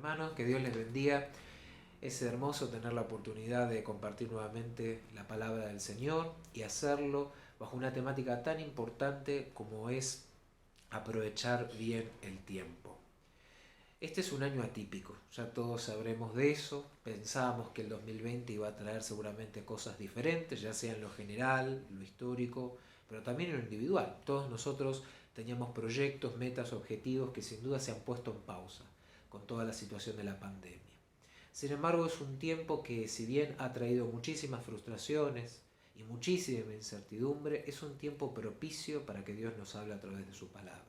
hermanos, que Dios les bendiga. Es hermoso tener la oportunidad de compartir nuevamente la palabra del Señor y hacerlo bajo una temática tan importante como es aprovechar bien el tiempo. Este es un año atípico, ya todos sabremos de eso. Pensábamos que el 2020 iba a traer seguramente cosas diferentes, ya sea en lo general, lo histórico, pero también en lo individual. Todos nosotros teníamos proyectos, metas, objetivos que sin duda se han puesto en pausa con toda la situación de la pandemia. Sin embargo, es un tiempo que, si bien ha traído muchísimas frustraciones y muchísima incertidumbre, es un tiempo propicio para que Dios nos hable a través de su palabra.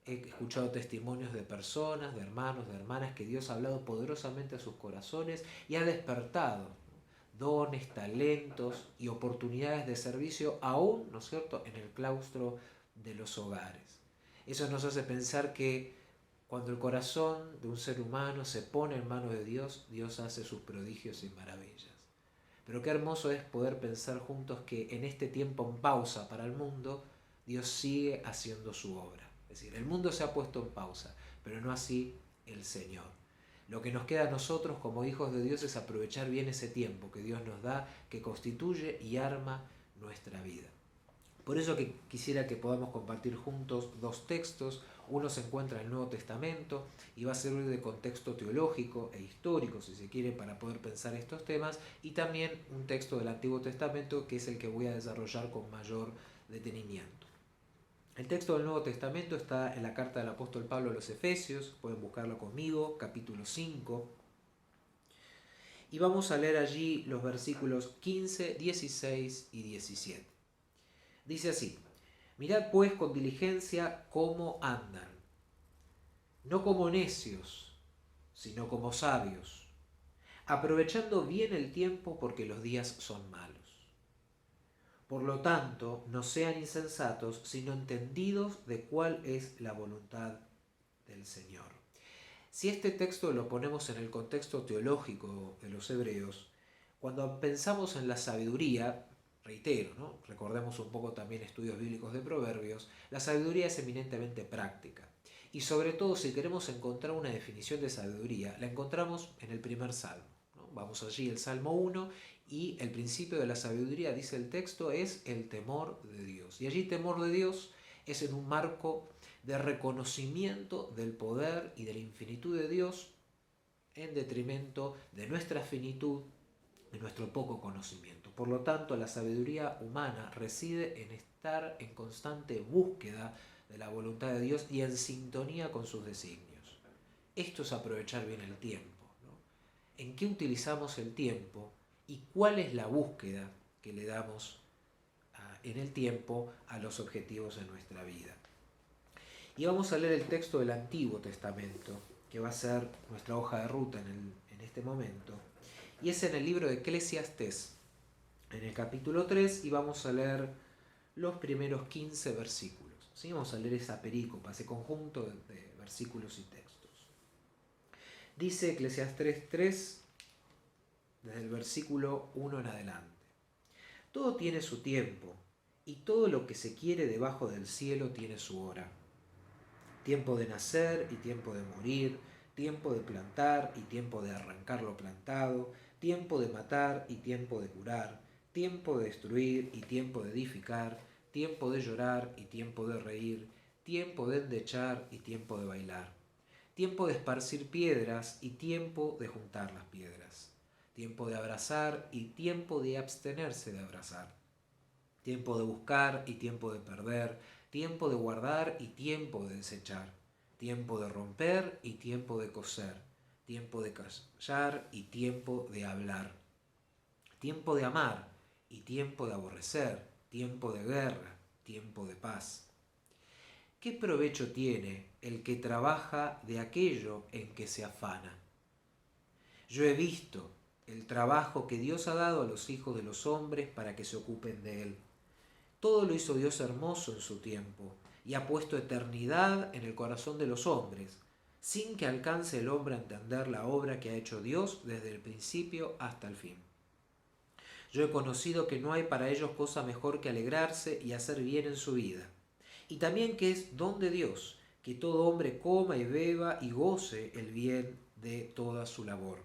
He escuchado testimonios de personas, de hermanos, de hermanas, que Dios ha hablado poderosamente a sus corazones y ha despertado dones, talentos y oportunidades de servicio aún, ¿no es cierto?, en el claustro de los hogares. Eso nos hace pensar que cuando el corazón de un ser humano se pone en manos de Dios, Dios hace sus prodigios y maravillas. Pero qué hermoso es poder pensar juntos que en este tiempo en pausa para el mundo, Dios sigue haciendo su obra. Es decir, el mundo se ha puesto en pausa, pero no así el Señor. Lo que nos queda a nosotros como hijos de Dios es aprovechar bien ese tiempo que Dios nos da, que constituye y arma nuestra vida. Por eso que quisiera que podamos compartir juntos dos textos. Uno se encuentra en el Nuevo Testamento y va a servir de contexto teológico e histórico, si se quiere, para poder pensar estos temas, y también un texto del Antiguo Testamento que es el que voy a desarrollar con mayor detenimiento. El texto del Nuevo Testamento está en la carta del apóstol Pablo a los Efesios, pueden buscarlo conmigo, capítulo 5, y vamos a leer allí los versículos 15, 16 y 17. Dice así: mirad pues con diligencia cómo andan, no como necios, sino como sabios, aprovechando bien el tiempo porque los días son malos. Por lo tanto, no sean insensatos, sino entendidos de cuál es la voluntad del Señor. Si este texto lo ponemos en el contexto teológico de los hebreos, cuando pensamos en la sabiduría, reitero, ¿no?, recordemos un poco también estudios bíblicos de Proverbios, la sabiduría es eminentemente práctica. Y sobre todo, si queremos encontrar una definición de sabiduría, la encontramos en el primer salmo, ¿no? Vamos allí, el Salmo 1, y el principio de la sabiduría, dice el texto, es el temor de Dios. Y allí temor de Dios es en un marco de reconocimiento del poder y de la infinitud de Dios en detrimento de nuestra finitud, de nuestro poco conocimiento. Por lo tanto, la sabiduría humana reside en estar en constante búsqueda de la voluntad de Dios y en sintonía con sus designios. Esto es aprovechar bien el tiempo, ¿no? ¿En qué utilizamos el tiempo y cuál es la búsqueda que le damos en el tiempo a los objetivos de nuestra vida? Y vamos a leer el texto del Antiguo Testamento, que va a ser nuestra hoja de ruta en este momento. Y es en el libro de Eclesiastés, en el capítulo 3, y vamos a leer los primeros 15 versículos. ¿Sí? Vamos a leer esa perícopa, ese conjunto de versículos y textos. Dice Eclesiastés 3, desde el versículo 1 en adelante: todo tiene su tiempo, y todo lo que se quiere debajo del cielo tiene su hora. Tiempo de nacer y tiempo de morir, tiempo de plantar y tiempo de arrancar lo plantado, tiempo de matar y tiempo de curar, tiempo de destruir y tiempo de edificar, tiempo de llorar y tiempo de reír, tiempo de endechar y tiempo de bailar, tiempo de esparcir piedras y tiempo de juntar las piedras, tiempo de abrazar y tiempo de abstenerse de abrazar, tiempo de buscar y tiempo de perder, tiempo de guardar y tiempo de desechar, tiempo de romper y tiempo de coser, tiempo de callar y tiempo de hablar, tiempo de amar y tiempo de aborrecer, tiempo de guerra, tiempo de paz. ¿Qué provecho tiene el que trabaja de aquello en que se afana? Yo he visto el trabajo que Dios ha dado a los hijos de los hombres para que se ocupen de él. Todo lo hizo Dios hermoso en su tiempo, y ha puesto eternidad en el corazón de los hombres, sin que alcance el hombre a entender la obra que ha hecho Dios desde el principio hasta el fin. Yo he conocido que no hay para ellos cosa mejor que alegrarse y hacer bien en su vida, y también que es don de Dios que todo hombre coma y beba y goce el bien de toda su labor.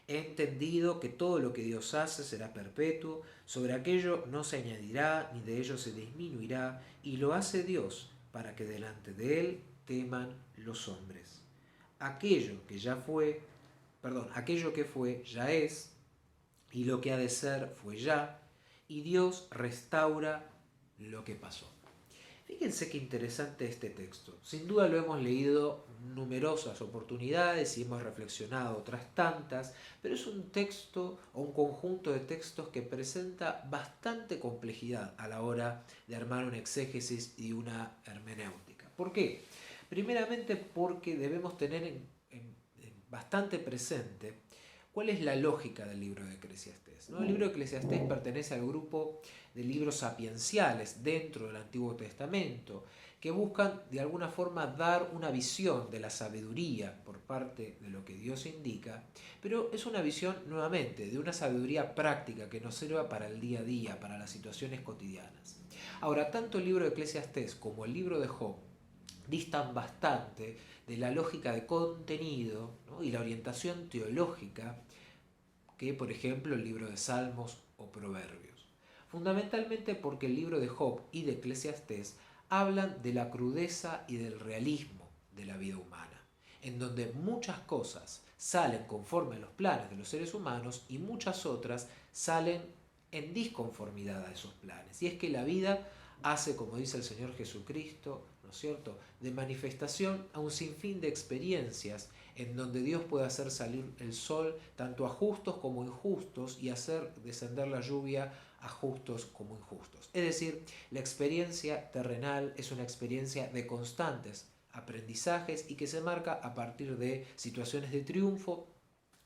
He entendido que todo lo que Dios hace será perpetuo, sobre aquello no se añadirá, ni de ello se disminuirá, y lo hace Dios para que delante de Él teman los hombres. Aquello que ya fue, aquello que fue ya es, y lo que ha de ser fue ya, y Dios restaura lo que pasó. Fíjense qué interesante este texto. Sin duda lo hemos leído numerosas oportunidades y hemos reflexionado otras tantas, pero es un texto o un conjunto de textos que presenta bastante complejidad a la hora de armar una exégesis y una hermenéutica. ¿Por qué? Primeramente porque debemos tener bastante presente cuál es la lógica del libro de Eclesiastés, ¿no? El libro de Eclesiastés pertenece al grupo de libros sapienciales dentro del Antiguo Testamento, que buscan de alguna forma dar una visión de la sabiduría por parte de lo que Dios indica, pero es una visión nuevamente de una sabiduría práctica que nos sirva para el día a día, para las situaciones cotidianas. Ahora, tanto el libro de Eclesiastés como el libro de Job distan bastante de la lógica de contenido, ¿no? Y la orientación teológica que, por ejemplo, el libro de Salmos o Proverbios. Fundamentalmente porque el libro de Job y de Eclesiastés hablan de la crudeza y del realismo de la vida humana, en donde muchas cosas salen conforme a los planes de los seres humanos y muchas otras salen en disconformidad a esos planes. Y es que la vida hace, como dice el Señor Jesucristo, ¿no es cierto?, de manifestación a un sinfín de experiencias en donde Dios puede hacer salir el sol tanto a justos como injustos y hacer descender la lluvia a justos como injustos. Es decir, la experiencia terrenal es una experiencia de constantes aprendizajes y que se marca a partir de situaciones de triunfo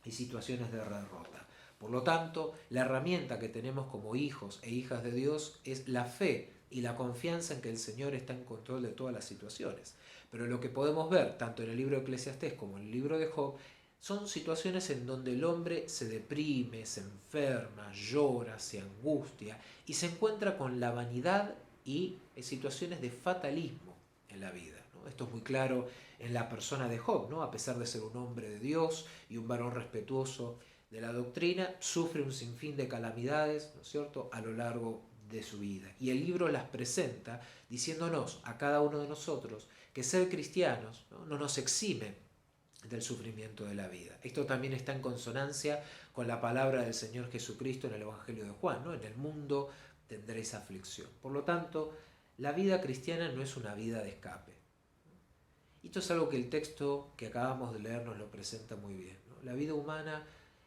y situaciones de derrota. Por lo tanto, la herramienta que tenemos como hijos e hijas de Dios es la fe y la confianza en que el Señor está en control de todas las situaciones. Pero lo que podemos ver, tanto en el libro de Eclesiastés como en el libro de Job, son situaciones en donde el hombre se deprime, se enferma, llora, se angustia y se encuentra con la vanidad y situaciones de fatalismo en la vida, ¿no? Esto es muy claro en la persona de Job, ¿no? A pesar de ser un hombre de Dios y un varón respetuoso de la doctrina, sufre un sinfín de calamidades, ¿no es cierto?, a lo largo de su vida. Y el libro las presenta diciéndonos a cada uno de nosotros que ser cristianos no nos exime del sufrimiento de la vida. Esto también está en consonancia con la palabra del Señor Jesucristo en el Evangelio de Juan, ¿no? En el mundo tendréis aflicción. Por lo tanto, la vida cristiana no es una vida de escape. Y esto es algo que el texto que acabamos de leer nos lo presenta muy bien, ¿no? La vida humana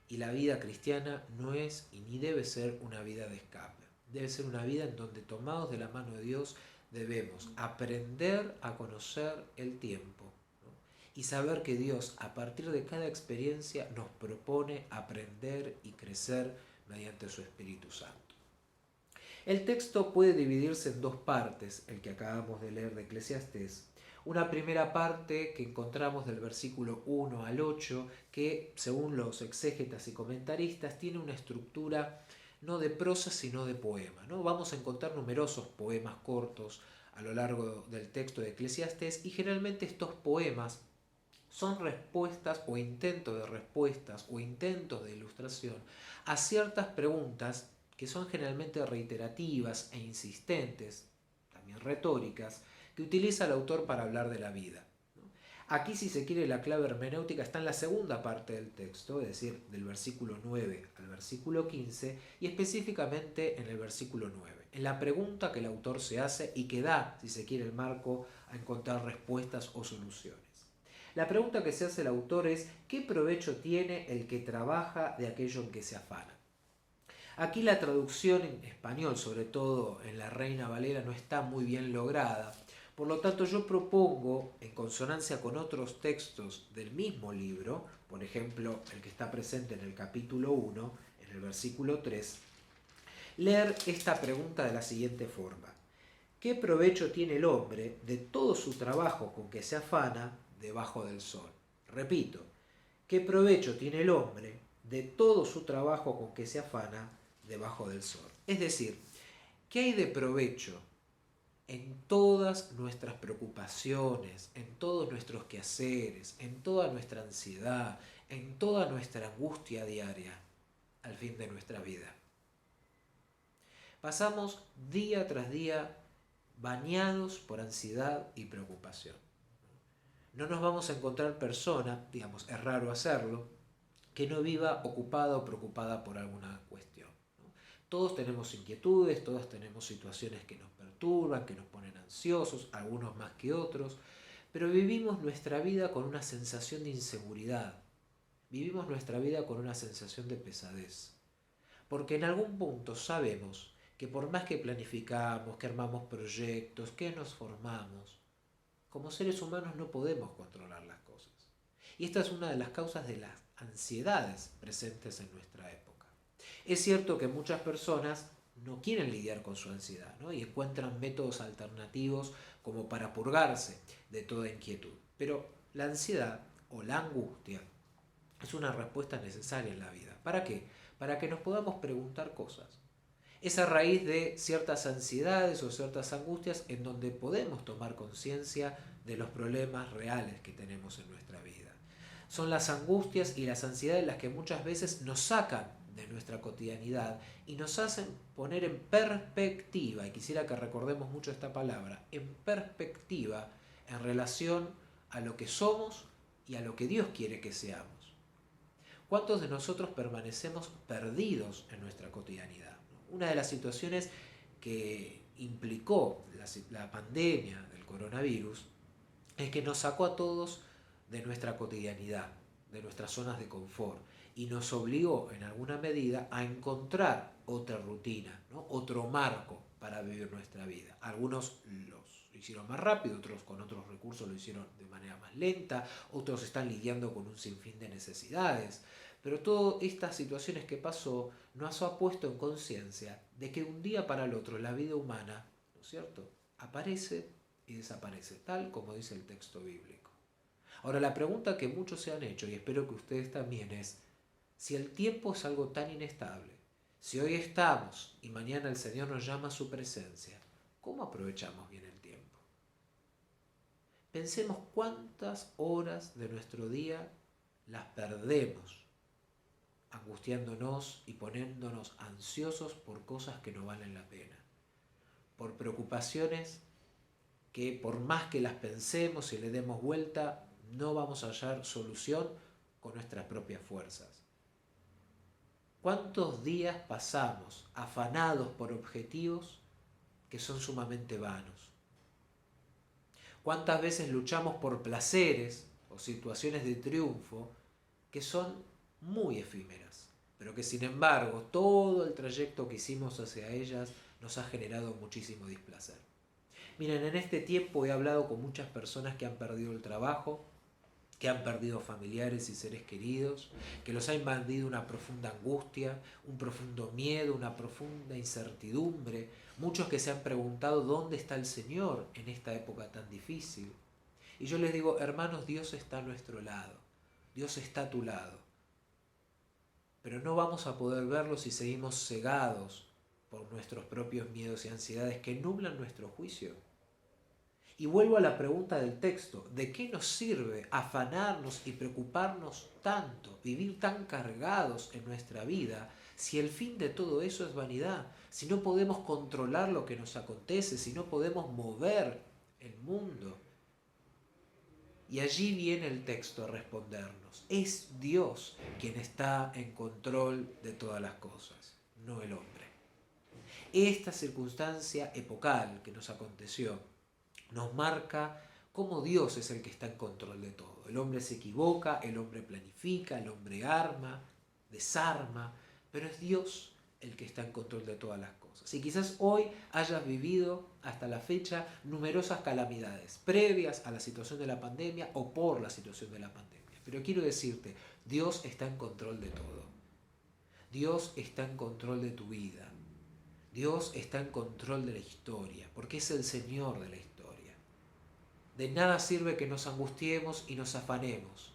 y la vida cristiana no es y ni debe ser una vida de escape. Debe ser una vida en donde, tomados de la mano de Dios, debemos aprender a conocer el tiempo, ¿no? Y saber que Dios, a partir de cada experiencia, nos propone aprender y crecer mediante su Espíritu Santo. El texto puede dividirse en dos partes, el que acabamos de leer de Eclesiastés. Una primera parte que encontramos del versículo 1 al 8, que según los exégetas y comentaristas tiene una estructura no de prosa sino de poema, ¿no? Vamos a encontrar numerosos poemas cortos a lo largo del texto de Eclesiastés y generalmente estos poemas son respuestas o intentos de respuestas o intentos de ilustración a ciertas preguntas que son generalmente reiterativas e insistentes, también retóricas, que utiliza el autor para hablar de la vida. Aquí, si se quiere, la clave hermenéutica está en la segunda parte del texto, es decir, del versículo 9 al versículo 15, y específicamente en el versículo 9, en la pregunta que el autor se hace y que da, si se quiere, el marco a encontrar respuestas o soluciones. La pregunta que se hace el autor es: ¿qué provecho tiene el que trabaja de aquello en que se afana? Aquí la traducción en español, sobre todo en la Reina Valera, no está muy bien lograda. Por lo tanto, yo propongo, en consonancia con otros textos del mismo libro, por ejemplo, el que está presente en el capítulo 1, en el versículo 3, leer esta pregunta de la siguiente forma: ¿qué provecho tiene el hombre de todo su trabajo con que se afana debajo del sol? Repito, ¿qué provecho tiene el hombre de todo su trabajo con que se afana debajo del sol? Es decir, ¿qué hay de provecho en todas nuestras preocupaciones, en todos nuestros quehaceres, en toda nuestra ansiedad, en toda nuestra angustia diaria al fin de nuestra vida. Pasamos día tras día bañados por ansiedad y preocupación. No nos vamos a encontrar persona, digamos, es raro hacerlo, que no viva ocupada o preocupada por alguna cuestión. Todos tenemos inquietudes, todos tenemos situaciones que nos perturban, que nos ponen ansiosos, algunos más que otros, pero vivimos nuestra vida con una sensación de inseguridad, vivimos nuestra vida con una sensación de pesadez, porque en algún punto sabemos que por más que planificamos, que armamos proyectos, que nos formamos, como seres humanos no podemos controlar las cosas. Y esta es una de las causas de las ansiedades presentes en nuestra época. Es cierto que muchas personas no quieren lidiar con su ansiedad, ¿no? Y encuentran métodos alternativos como para purgarse de toda inquietud. Pero la ansiedad o la angustia es una respuesta necesaria en la vida. ¿Para qué? Para que nos podamos preguntar cosas. Es a raíz de ciertas ansiedades o ciertas angustias en donde podemos tomar conciencia de los problemas reales que tenemos en nuestra vida. Son las angustias y las ansiedades las que muchas veces nos sacan de nuestra cotidianidad y nos hacen poner en perspectiva, y quisiera que recordemos mucho esta palabra, en perspectiva en relación a lo que somos y a lo que Dios quiere que seamos. ¿Cuántos de nosotros permanecemos perdidos en nuestra cotidianidad? Una de las situaciones que implicó la pandemia del coronavirus es que nos sacó a todos de nuestra cotidianidad, de nuestras zonas de confort, y nos obligó en alguna medida a encontrar otra rutina, ¿no? Otro marco para vivir nuestra vida. Algunos lo hicieron más rápido, otros con otros recursos lo hicieron de manera más lenta, otros están lidiando con un sinfín de necesidades. Pero todas estas situaciones que pasó nos ha puesto en conciencia de que un día para el otro la vida humana, ¿no es cierto?, aparece y desaparece, tal como dice el texto bíblico. Ahora, la pregunta que muchos se han hecho, y espero que ustedes también, es: si el tiempo es algo tan inestable, si hoy estamos y mañana el Señor nos llama a su presencia, ¿cómo aprovechamos bien el tiempo? Pensemos cuántas horas de nuestro día las perdemos angustiándonos y poniéndonos ansiosos por cosas que no valen la pena, por preocupaciones que por más que las pensemos y le demos vuelta, no vamos a hallar solución con nuestras propias fuerzas. ¿Cuántos días pasamos afanados por objetivos que son sumamente vanos? ¿Cuántas veces luchamos por placeres o situaciones de triunfo que son muy efímeras, pero que sin embargo todo el trayecto que hicimos hacia ellas nos ha generado muchísimo displacer? Miren, en este tiempo he hablado con muchas personas que han perdido el trabajo, que han perdido familiares y seres queridos, que los ha invadido una profunda angustia, un profundo miedo, una profunda incertidumbre, muchos que se han preguntado dónde está el Señor en esta época tan difícil. Y yo les digo, hermanos, Dios está a nuestro lado, Dios está a tu lado, pero no vamos a poder verlo si seguimos cegados por nuestros propios miedos y ansiedades que nublan nuestro juicio. Y vuelvo a la pregunta del texto: ¿de qué nos sirve afanarnos y preocuparnos tanto, vivir tan cargados en nuestra vida, si el fin de todo eso es vanidad? Si no podemos controlar lo que nos acontece, si no podemos mover el mundo. Y allí viene el texto a respondernos: es Dios quien está en control de todas las cosas, no el hombre. Esta circunstancia epocal que nos aconteció nos marca cómo Dios es el que está en control de todo. El hombre se equivoca, el hombre planifica, el hombre arma, desarma, pero es Dios el que está en control de todas las cosas. Y quizás hoy hayas vivido hasta la fecha numerosas calamidades previas a la situación de la pandemia o por la situación de la pandemia. Pero quiero decirte, Dios está en control de todo. Dios está en control de tu vida. Dios está en control de la historia, porque es el Señor de la historia. De nada sirve que nos angustiemos y nos afanemos,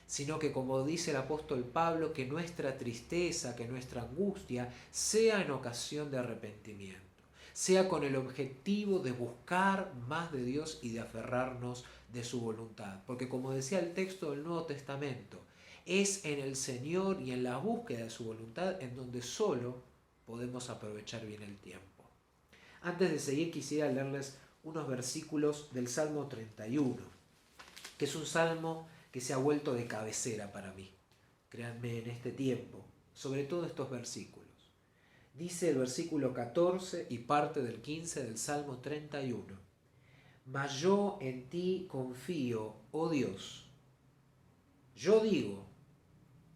sino que, como dice el apóstol Pablo, que nuestra tristeza, que nuestra angustia sea en ocasión de arrepentimiento, sea con el objetivo de buscar más de Dios y de aferrarnos de su voluntad. Porque como decía el texto del Nuevo Testamento, es en el Señor y en la búsqueda de su voluntad en donde solo podemos aprovechar bien el tiempo. Antes de seguir quisiera leerles unos versículos del Salmo 31, que es un salmo que se ha vuelto de cabecera para mí, créanme, en este tiempo, sobre todo estos versículos. Dice el versículo 14 y parte del 15 del Salmo 31. Mas yo en ti confío, oh Dios. Yo digo,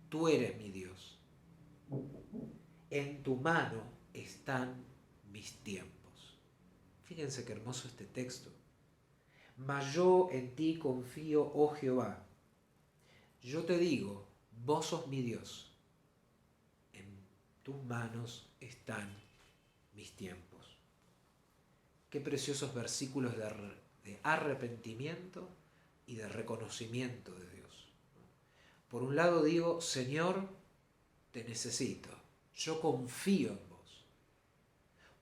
tú eres mi Dios. En tu mano están mis tiempos. Fíjense qué hermoso este texto. Mas yo en ti confío, oh Jehová. Yo te digo, vos sos mi Dios. En tus manos están mis tiempos. Qué preciosos versículos de arrepentimiento y de reconocimiento de Dios. Por un lado digo, Señor, te necesito. Yo confío en vos.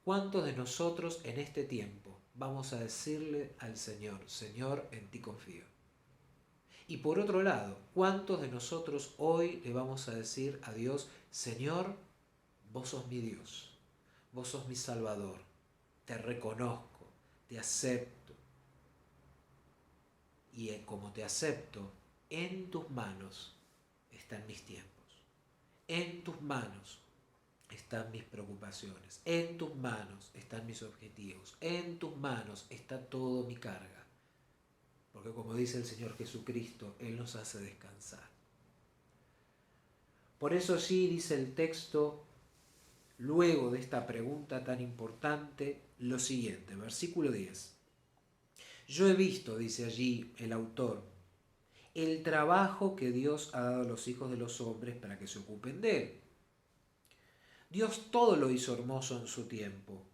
¿Cuántos de nosotros en este tiempo vamos a decirle al Señor, Señor, en ti confío? Y por otro lado, ¿cuántos de nosotros hoy le vamos a decir a Dios, Señor, vos sos mi Dios, vos sos mi Salvador, te reconozco, te acepto? Y como te acepto, en tus manos están mis tiempos, en tus manos están mis preocupaciones, en tus manos están mis objetivos, en tus manos está todo mi carga. Porque como dice el Señor Jesucristo, Él nos hace descansar. Por eso sí dice el texto, luego de esta pregunta tan importante, lo siguiente, versículo 10. Yo he visto, dice allí el autor, el trabajo que Dios ha dado a los hijos de los hombres para que se ocupen de él. Dios todo lo hizo hermoso en su tiempo.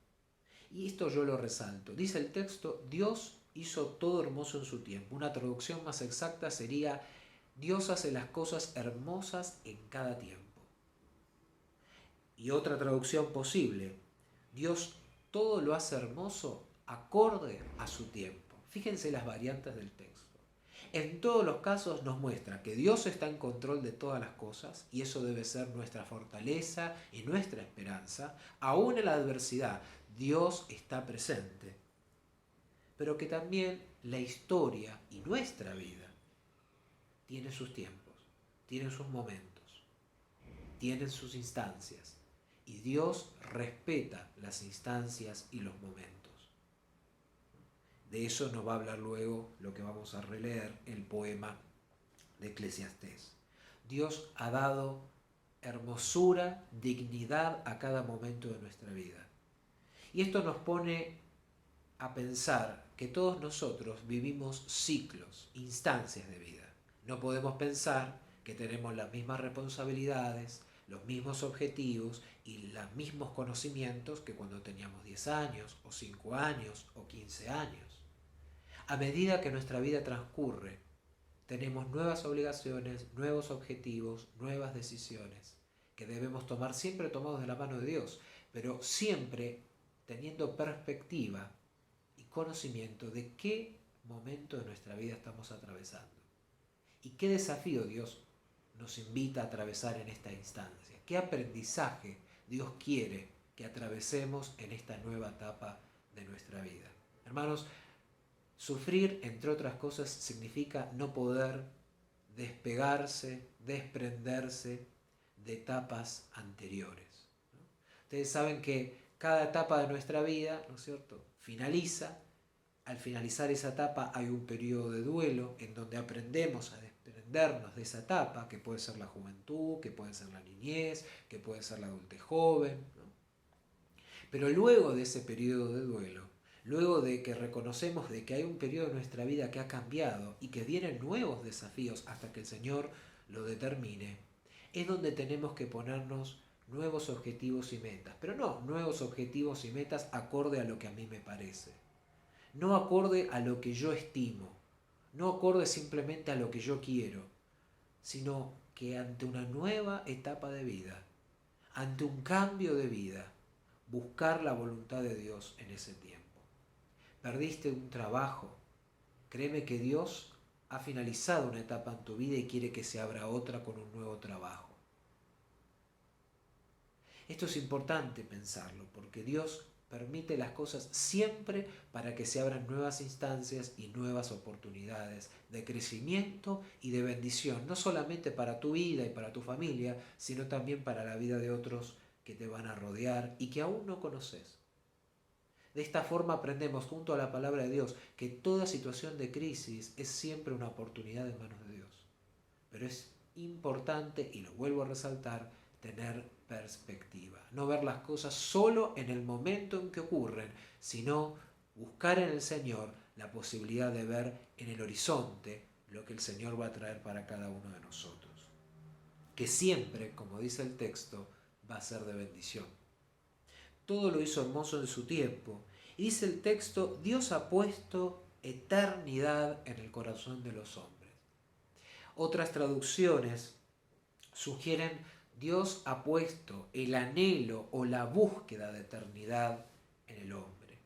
Y esto yo lo resalto. Dice el texto, Dios hizo todo hermoso en su tiempo. Una traducción más exacta sería, Dios hace las cosas hermosas en cada tiempo. Y otra traducción posible, Dios todo lo hace hermoso acorde a su tiempo. Fíjense las variantes del texto. En todos los casos nos muestra que Dios está en control de todas las cosas y eso debe ser nuestra fortaleza y nuestra esperanza. Aún en la adversidad, Dios está presente. Pero que también la historia y nuestra vida tiene sus tiempos, tiene sus momentos, tienen sus instancias. Y Dios respeta las instancias y los momentos. De eso nos va a hablar luego lo que vamos a releer, el poema de Eclesiastés. Dios ha dado hermosura, dignidad a cada momento de nuestra vida. Y esto nos pone a pensar que todos nosotros vivimos ciclos, instancias de vida. No podemos pensar que tenemos las mismas responsabilidades, los mismos objetivos y los mismos conocimientos que cuando teníamos 10 años, o 5 años, o 15 años. A medida que nuestra vida transcurre, tenemos nuevas obligaciones, nuevos objetivos, nuevas decisiones que debemos tomar siempre tomados de la mano de Dios, pero siempre teniendo perspectiva y conocimiento de qué momento de nuestra vida estamos atravesando y qué desafío Dios nos invita a atravesar en esta instancia, qué aprendizaje Dios quiere que atravesemos en esta nueva etapa de nuestra vida. Hermanos, sufrir, entre otras cosas, significa no poder despegarse, desprenderse de etapas anteriores, ¿no? Ustedes saben que cada etapa de nuestra vida, ¿no es cierto?, finaliza. Al finalizar esa etapa hay un periodo de duelo en donde aprendemos a desprendernos de esa etapa, que puede ser la juventud, que puede ser la niñez, que puede ser la adultez joven, ¿no? Pero luego de ese periodo de duelo, luego de que reconocemos de que hay un periodo de nuestra vida que ha cambiado y que vienen nuevos desafíos hasta que el Señor lo determine, es donde tenemos que ponernos nuevos objetivos y metas. Pero no nuevos objetivos y metas acorde a lo que a mí me parece. No acorde a lo que yo estimo. No acorde simplemente a lo que yo quiero. Sino que ante una nueva etapa de vida, ante un cambio de vida, buscar la voluntad de Dios en ese tiempo. Perdiste un trabajo, créeme que Dios ha finalizado una etapa en tu vida y quiere que se abra otra con un nuevo trabajo. Esto es importante pensarlo, porque Dios permite las cosas siempre para que se abran nuevas instancias y nuevas oportunidades de crecimiento y de bendición, no solamente para tu vida y para tu familia, sino también para la vida de otros que te van a rodear y que aún no conoces. De esta forma aprendemos junto a la palabra de Dios que toda situación de crisis es siempre una oportunidad en manos de Dios. Pero es importante, y lo vuelvo a resaltar, tener perspectiva. No ver las cosas solo en el momento en que ocurren, sino buscar en el Señor la posibilidad de ver en el horizonte lo que el Señor va a traer para cada uno de nosotros. Que siempre, como dice el texto, va a ser de bendición. Todo lo hizo hermoso en su tiempo. Y dice el texto, Dios ha puesto eternidad en el corazón de los hombres. Otras traducciones sugieren Dios ha puesto el anhelo o la búsqueda de eternidad en el hombre.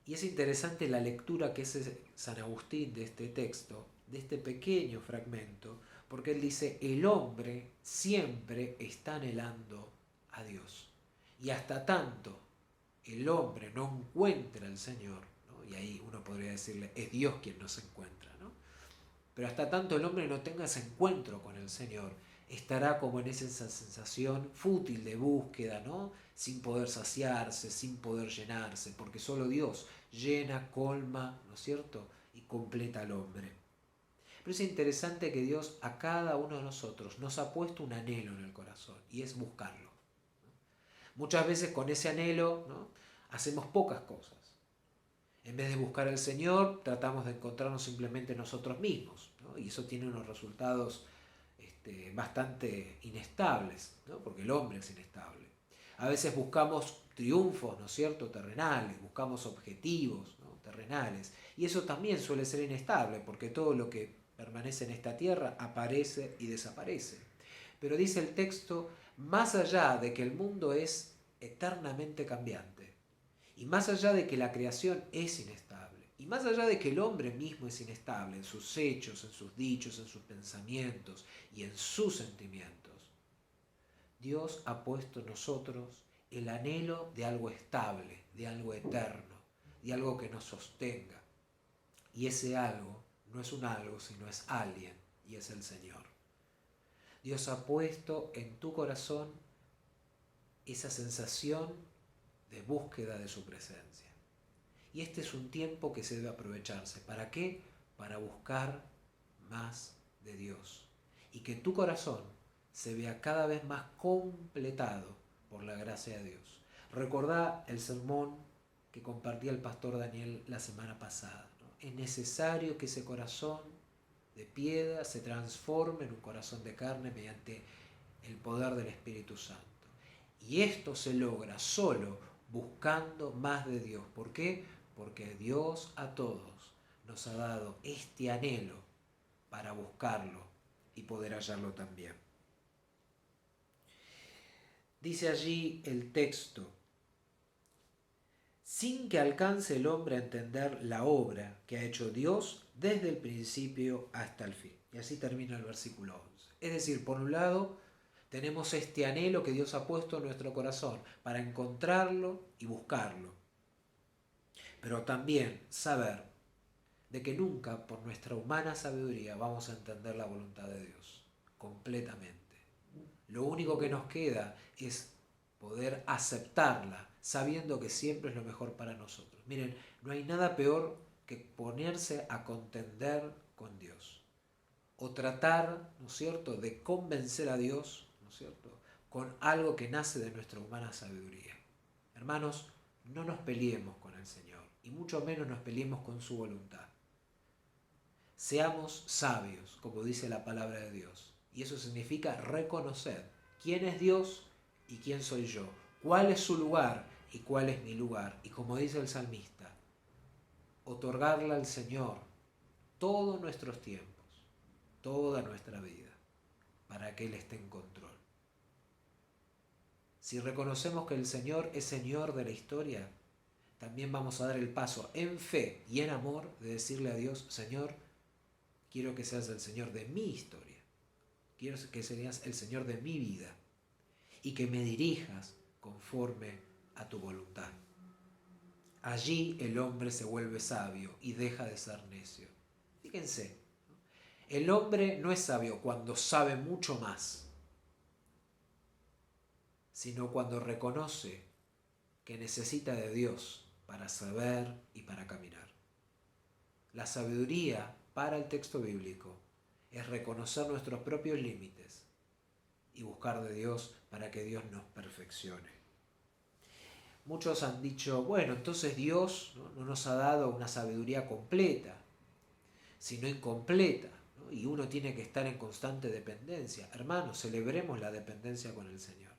Y es interesante la lectura que hace San Agustín de este texto, de este pequeño fragmento, porque él dice, el hombre siempre está anhelando a Dios. Y hasta tanto el hombre no encuentra al Señor, ¿no? Y ahí uno podría decirle, es Dios quien nos encuentra, ¿no? Pero hasta tanto el hombre no tenga ese encuentro con el Señor, estará como en esa sensación fútil de búsqueda, ¿no? Sin poder saciarse, sin poder llenarse, porque solo Dios llena, colma, ¿no es cierto? Y completa al hombre. Pero es interesante que Dios a cada uno de nosotros nos ha puesto un anhelo en el corazón, y es buscarlo. Muchas veces con ese anhelo, ¿no? Hacemos pocas cosas. En vez de buscar al Señor, tratamos de encontrarnos simplemente nosotros mismos, ¿no? Y eso tiene unos resultados bastante inestables, ¿no? Porque el hombre es inestable. A veces buscamos triunfos, ¿no es cierto?, terrenales, buscamos objetivos, ¿no?, terrenales. Y eso también suele ser inestable, porque todo lo que permanece en esta tierra aparece y desaparece. Pero dice el texto, más allá de que el mundo es eternamente cambiante, y más allá de que la creación es inestable, y más allá de que el hombre mismo es inestable en sus hechos, en sus dichos, en sus pensamientos y en sus sentimientos, Dios ha puesto en nosotros el anhelo de algo estable, de algo eterno, de algo que nos sostenga. Y ese algo no es un algo, sino es alguien, y es el Señor. Dios ha puesto en tu corazón esa sensación de búsqueda de su presencia. Y este es un tiempo que se debe aprovecharse. ¿Para qué? Para buscar más de Dios. Y que tu corazón se vea cada vez más completado por la gracia de Dios. Recordá el sermón que compartía el pastor Daniel la semana pasada, ¿no? Es necesario que ese corazón de piedra se transforme en un corazón de carne mediante el poder del Espíritu Santo. Y esto se logra solo buscando más de Dios. ¿Por qué? Porque Dios a todos nos ha dado este anhelo para buscarlo y poder hallarlo también. Dice allí el texto, sin que alcance el hombre a entender la obra que ha hecho Dios desde el principio hasta el fin. Y así termina el versículo 11. Es decir, por un lado, tenemos este anhelo que Dios ha puesto en nuestro corazón para encontrarlo y buscarlo. Pero también saber de que nunca por nuestra humana sabiduría vamos a entender la voluntad de Dios completamente. Lo único que nos queda es poder aceptarla, sabiendo que siempre es lo mejor para nosotros. Miren, no hay nada peor que ponerse a contender con Dios o tratar, ¿no es cierto?, de convencer a Dios, ¿no es cierto?, con algo que nace de nuestra humana sabiduría. Hermanos, no nos peleemos con el Señor y mucho menos nos peleemos con su voluntad. Seamos sabios, como dice la palabra de Dios. Y eso significa reconocer quién es Dios y quién soy yo, cuál es su lugar y cuál es mi lugar. Y como dice el salmista, otorgarle al Señor todos nuestros tiempos, toda nuestra vida, para que Él esté en control. Si reconocemos que el Señor es Señor de la historia, también vamos a dar el paso en fe y en amor de decirle a Dios, Señor, quiero que seas el Señor de mi historia. Quiero que seas el Señor de mi vida y que me dirijas conforme a tu voluntad. Allí el hombre se vuelve sabio y deja de ser necio. Fíjense, el hombre no es sabio cuando sabe mucho más, sino cuando reconoce que necesita de Dios para saber y para caminar. La sabiduría para el texto bíblico es reconocer nuestros propios límites y buscar de Dios para que Dios nos perfeccione. Muchos han dicho, bueno, entonces Dios no nos ha dado una sabiduría completa, sino incompleta, ¿no? Y uno tiene que estar en constante dependencia. Hermanos, celebremos la dependencia con el Señor.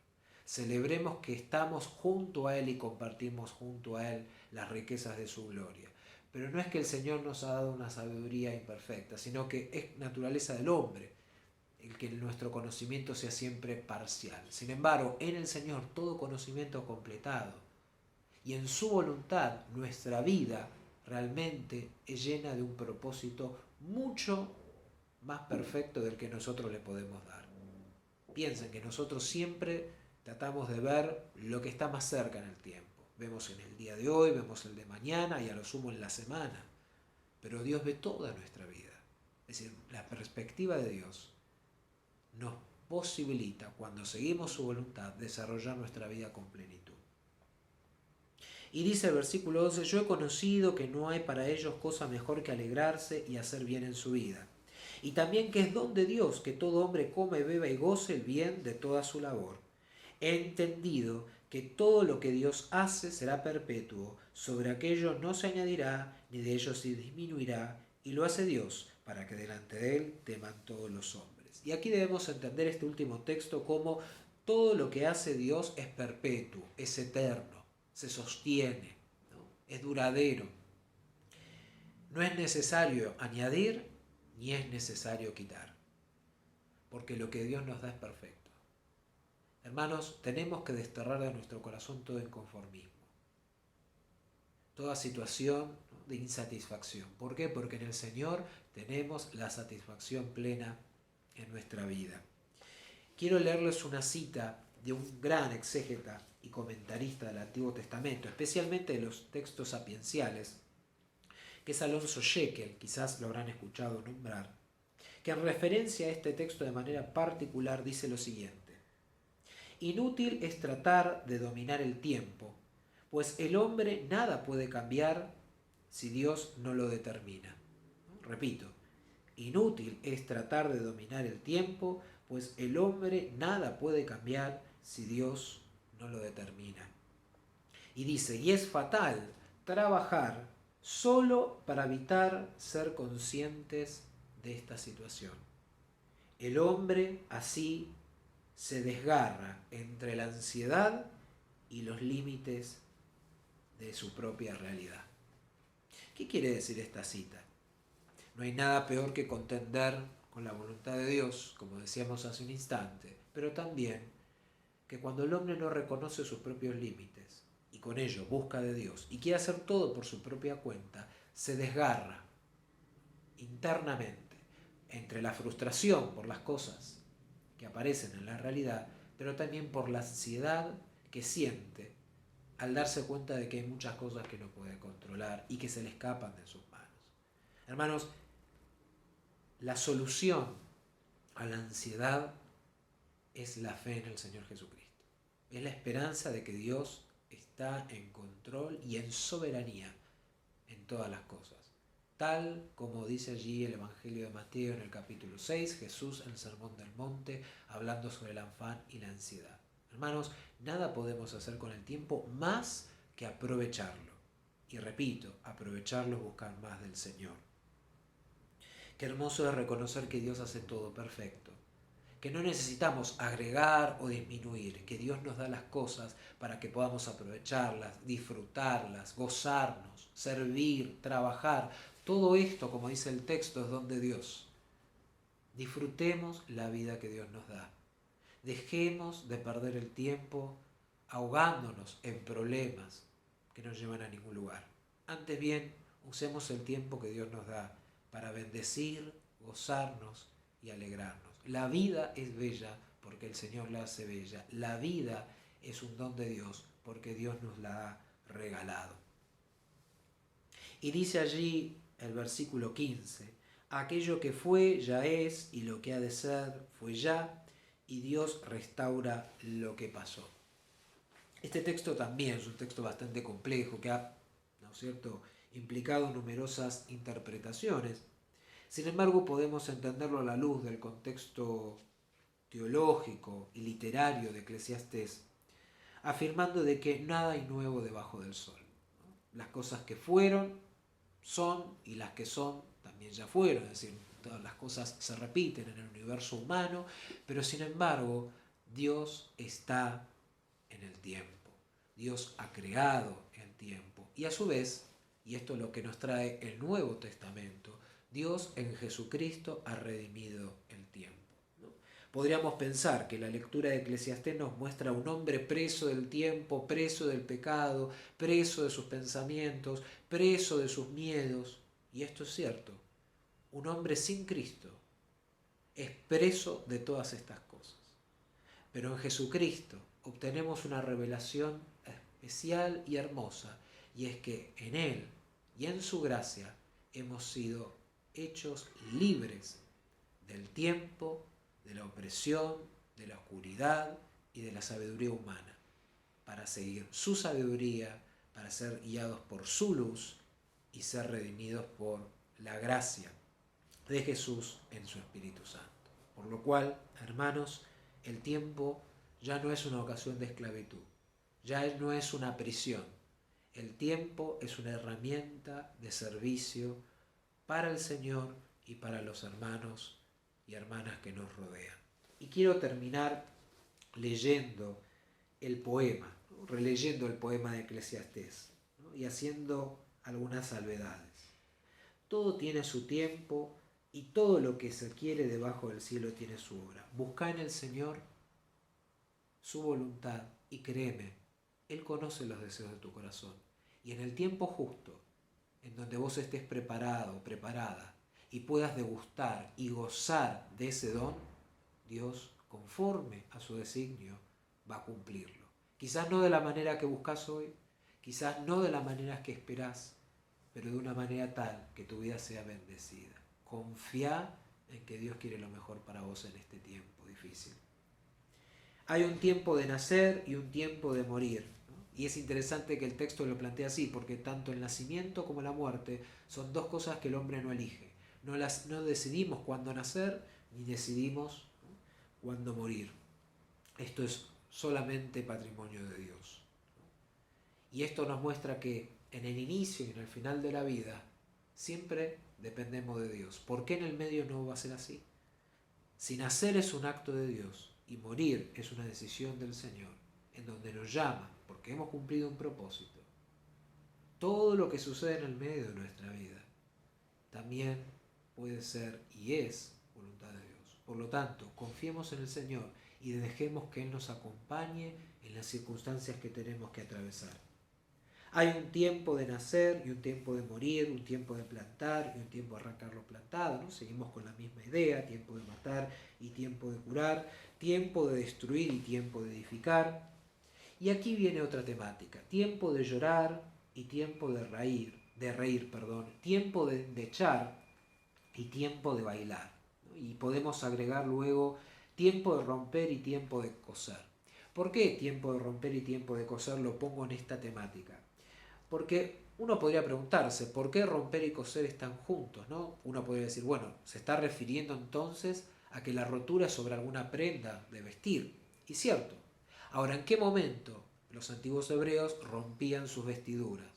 Celebremos que estamos junto a Él y compartimos junto a Él las riquezas de su gloria. Pero no es que el Señor nos ha dado una sabiduría imperfecta, sino que es naturaleza del hombre el que nuestro conocimiento sea siempre parcial. Sin embargo, en el Señor todo conocimiento es completado. Y en su voluntad nuestra vida realmente es llena de un propósito mucho más perfecto del que nosotros le podemos dar. Piensen que nosotros siempre tratamos de ver lo que está más cerca en el tiempo. Vemos en el día de hoy, vemos el de mañana y a lo sumo en la semana. Pero Dios ve toda nuestra vida. Es decir, la perspectiva de Dios nos posibilita, cuando seguimos su voluntad, desarrollar nuestra vida con plenitud. Y dice el versículo 12, yo he conocido que no hay para ellos cosa mejor que alegrarse y hacer bien en su vida. Y también que es don de Dios que todo hombre come, beba y goce el bien de toda su labor. He entendido que todo lo que Dios hace será perpetuo, sobre aquello no se añadirá, ni de ellos se disminuirá, y lo hace Dios, para que delante de Él teman todos los hombres. Y aquí debemos entender este último texto como todo lo que hace Dios es perpetuo, es eterno, se sostiene, ¿no? Es duradero. No es necesario añadir ni es necesario quitar, porque lo que Dios nos da es perfecto. Hermanos, tenemos que desterrar de nuestro corazón todo inconformismo, toda situación de insatisfacción. ¿Por qué? Porque en el Señor tenemos la satisfacción plena en nuestra vida. Quiero leerles una cita de un gran exégeta y comentarista del Antiguo Testamento, especialmente de los textos sapienciales, que es Alonso Shekel, quizás lo habrán escuchado nombrar, que en referencia a este texto de manera particular dice lo siguiente: inútil es tratar de dominar el tiempo, pues el hombre nada puede cambiar si Dios no lo determina. Repito, inútil es tratar de dominar el tiempo, pues el hombre nada puede cambiar si Dios no lo determina. Y dice, y es fatal trabajar solo para evitar ser conscientes de esta situación. El hombre así se desgarra entre la ansiedad y los límites de su propia realidad. ¿Qué quiere decir esta cita? No hay nada peor que contender con la voluntad de Dios, como decíamos hace un instante, pero también que cuando el hombre no reconoce sus propios límites y con ello busca de Dios y quiere hacer todo por su propia cuenta, se desgarra internamente entre la frustración por las cosas que aparecen en la realidad, pero también por la ansiedad que siente al darse cuenta de que hay muchas cosas que no puede controlar y que se le escapan de sus manos. Hermanos, la solución a la ansiedad es la fe en el Señor Jesucristo. Es la esperanza de que Dios está en control y en soberanía en todas las cosas. Tal como dice allí el Evangelio de Mateo en el capítulo 6, Jesús en el Sermón del Monte, hablando sobre el afán y la ansiedad. Hermanos, nada podemos hacer con el tiempo más que aprovecharlo. Y repito, aprovecharlo es buscar más del Señor. Qué hermoso es reconocer que Dios hace todo perfecto, que no necesitamos agregar o disminuir, que Dios nos da las cosas para que podamos aprovecharlas, disfrutarlas, gozarnos, servir, trabajar. Todo esto, como dice el texto, es don de Dios. Disfrutemos la vida que Dios nos da. Dejemos de perder el tiempo ahogándonos en problemas que no llevan a ningún lugar. Antes bien, usemos el tiempo que Dios nos da para bendecir, gozarnos y alegrarnos. La vida es bella porque el Señor la hace bella. La vida es un don de Dios porque Dios nos la ha regalado. Y dice allí el versículo 15, aquello que fue ya es y lo que ha de ser fue ya y Dios restaura lo que pasó. Este texto también es un texto bastante complejo que ha, ¿no es cierto?, implicado numerosas interpretaciones. Sin embargo, podemos entenderlo a la luz del contexto teológico y literario de Eclesiastés, afirmando de que nada hay nuevo debajo del sol. Las cosas que fueron son y las que son también ya fueron, es decir, todas las cosas se repiten en el universo humano, pero sin embargo Dios está en el tiempo. Dios ha creado el tiempo y a su vez, y esto es lo que nos trae el Nuevo Testamento, Dios en Jesucristo ha redimido el tiempo. Podríamos pensar que la lectura de Eclesiastés nos muestra a un hombre preso del tiempo, preso del pecado, preso de sus pensamientos, preso de sus miedos. Y esto es cierto. Un hombre sin Cristo es preso de todas estas cosas. Pero en Jesucristo obtenemos una revelación especial y hermosa, y es que en Él y en su gracia hemos sido hechos libres del tiempo, de la opresión, de la oscuridad y de la sabiduría humana, para seguir su sabiduría, para ser guiados por su luz y ser redimidos por la gracia de Jesús en su Espíritu Santo. Por lo cual, hermanos, el tiempo ya no es una ocasión de esclavitud, ya no es una prisión. El tiempo es una herramienta de servicio para el Señor y para los hermanos y hermanas que nos rodean. Y quiero terminar leyendo el poema, ¿no?, releyendo el poema de Eclesiastés, ¿no?, y haciendo algunas salvedades. Todo tiene su tiempo y todo lo que se quiere debajo del cielo tiene su hora. Busca en el Señor su voluntad y créeme, Él conoce los deseos de tu corazón. Y en el tiempo justo, en donde vos estés preparado, preparada, y puedas degustar y gozar de ese don, Dios, conforme a su designio, va a cumplirlo. Quizás no de la manera que buscas hoy, quizás no de la manera que esperás, pero de una manera tal que tu vida sea bendecida. Confía en que Dios quiere lo mejor para vos en este tiempo difícil. Hay un tiempo de nacer y un tiempo de morir, ¿no? Y es interesante que el texto lo plantea así, porque tanto el nacimiento como la muerte son dos cosas que el hombre no elige. No decidimos cuándo nacer, ni decidimos, ¿no?, cuándo morir. Esto es solamente patrimonio de Dios. Y esto nos muestra que en el inicio y en el final de la vida siempre dependemos de Dios. ¿Por qué en el medio no va a ser así? Si nacer es un acto de Dios y morir es una decisión del Señor, en donde nos llama porque hemos cumplido un propósito, todo lo que sucede en el medio de nuestra vida también puede ser y es voluntad de Dios. Por lo tanto, confiemos en el Señor y dejemos que Él nos acompañe en las circunstancias que tenemos que atravesar. Hay un tiempo de nacer y un tiempo de morir, un tiempo de plantar y un tiempo de arrancar lo plantado, ¿no? Seguimos con la misma idea, tiempo de matar y tiempo de curar, tiempo de destruir y tiempo de edificar. Y aquí viene otra temática, tiempo de llorar y tiempo de reír, tiempo de endechar y tiempo de bailar, ¿no? Y podemos agregar luego tiempo de romper y tiempo de coser. ¿Por qué tiempo de romper y tiempo de coser lo pongo en esta temática? Porque uno podría preguntarse, ¿por qué romper y coser están juntos, ¿no? Uno podría decir, bueno, se está refiriendo entonces a que la rotura es sobre alguna prenda de vestir. Y cierto. Ahora, ¿en qué momento los antiguos hebreos rompían sus vestiduras?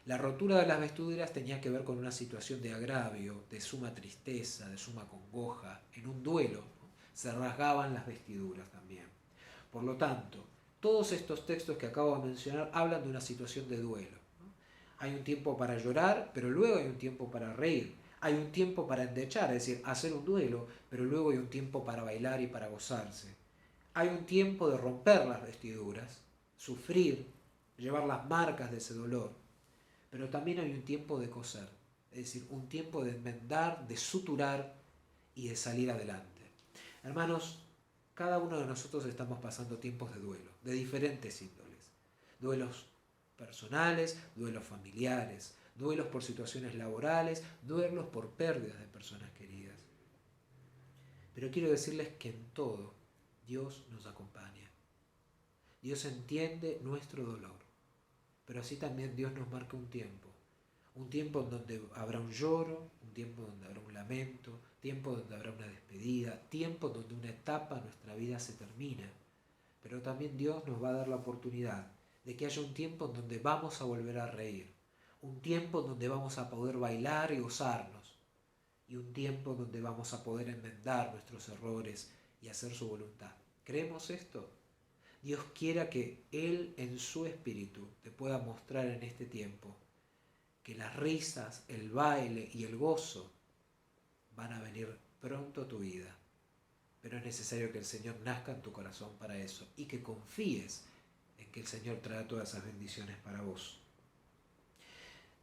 La rotura de las vestiduras tenía que ver con una situación de agravio, de suma tristeza, de suma congoja, en un duelo, ¿no? Se rasgaban las vestiduras también. Por lo tanto, todos estos textos que acabo de mencionar hablan de una situación de duelo, ¿no? Hay un tiempo para llorar, pero luego hay un tiempo para reír. Hay un tiempo para endechar, es decir, hacer un duelo, pero luego hay un tiempo para bailar y para gozarse. Hay un tiempo de romper las vestiduras, sufrir, llevar las marcas de ese dolor, pero también hay un tiempo de coser, es decir, un tiempo de enmendar, de suturar y de salir adelante. Hermanos, cada uno de nosotros estamos pasando tiempos de duelo, de diferentes índoles. Duelos personales, duelos familiares, duelos por situaciones laborales, duelos por pérdidas de personas queridas. Pero quiero decirles que en todo Dios nos acompaña. Dios entiende nuestro dolor, pero así también Dios nos marca un tiempo en donde habrá un lloro, un tiempo donde habrá un lamento, tiempo donde habrá una despedida, tiempo donde una etapa de nuestra vida se termina. Pero también Dios nos va a dar la oportunidad de que haya un tiempo en donde vamos a volver a reír, un tiempo en donde vamos a poder bailar y gozarnos, y un tiempo en donde vamos a poder enmendar nuestros errores y hacer su voluntad. ¿Creemos esto? Dios quiera que Él en su espíritu te pueda mostrar en este tiempo que las risas, el baile y el gozo van a venir pronto a tu vida. Pero es necesario que el Señor nazca en tu corazón para eso y que confíes en que el Señor trae todas esas bendiciones para vos.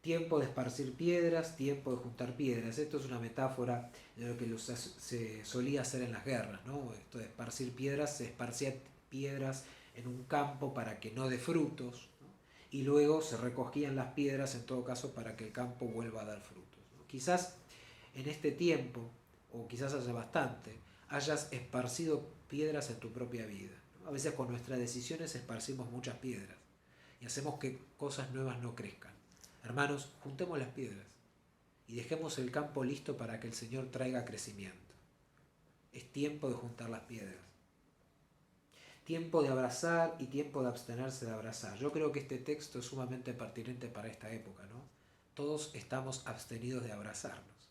Tiempo de esparcir piedras, tiempo de juntar piedras. Esto es una metáfora de lo que se solía hacer en las guerras, ¿no? Esto de esparcir piedras, se esparcía piedras en un campo para que no dé frutos, ¿no? Y luego se recogían las piedras en todo caso para que el campo vuelva a dar frutos, ¿no? Quizás en este tiempo, o quizás hace bastante, hayas esparcido piedras en tu propia vida, ¿no? A veces con nuestras decisiones esparcimos muchas piedras y hacemos que cosas nuevas no crezcan. Hermanos, juntemos las piedras y dejemos el campo listo para que el Señor traiga crecimiento. Es tiempo de juntar las piedras. Tiempo de abrazar y tiempo de abstenerse de abrazar. Yo creo que este texto es sumamente pertinente para esta época, ¿no? Todos estamos abstenidos de abrazarnos.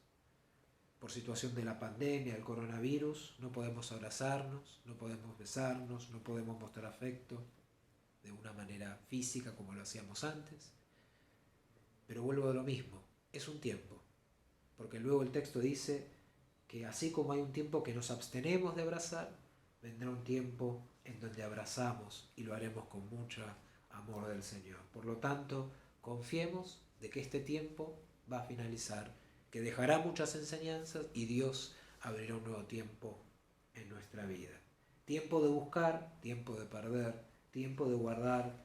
Por situación de la pandemia, el coronavirus, no podemos abrazarnos, no podemos besarnos, no podemos mostrar afecto de una manera física como lo hacíamos antes. Pero vuelvo a lo mismo, es un tiempo, porque luego el texto dice que así como hay un tiempo que nos abstenemos de abrazar, vendrá un tiempo en donde abrazamos y lo haremos con mucho amor del Señor. Por lo tanto, confiemos de que este tiempo va a finalizar, que dejará muchas enseñanzas y Dios abrirá un nuevo tiempo en nuestra vida. Tiempo de buscar, tiempo de perder, tiempo de guardar,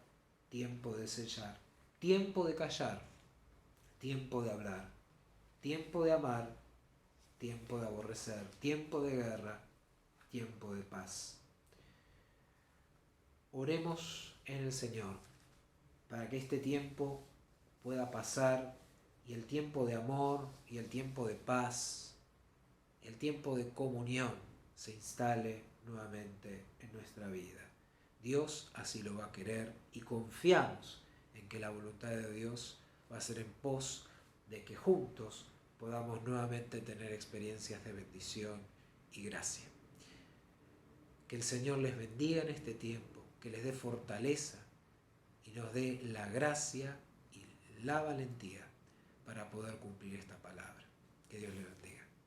tiempo de sellar, tiempo de callar, tiempo de hablar, tiempo de amar, tiempo de aborrecer, tiempo de guerra, tiempo de paz. Oremos en el Señor para que este tiempo pueda pasar y el tiempo de amor y el tiempo de paz, el tiempo de comunión se instale nuevamente en nuestra vida. Dios así lo va a querer y confiamos en que la voluntad de Dios va a ser en pos de que juntos podamos nuevamente tener experiencias de bendición y gracia. Que el Señor les bendiga en este tiempo, que les dé fortaleza y nos dé la gracia y la valentía para poder cumplir esta palabra. Que Dios les bendiga.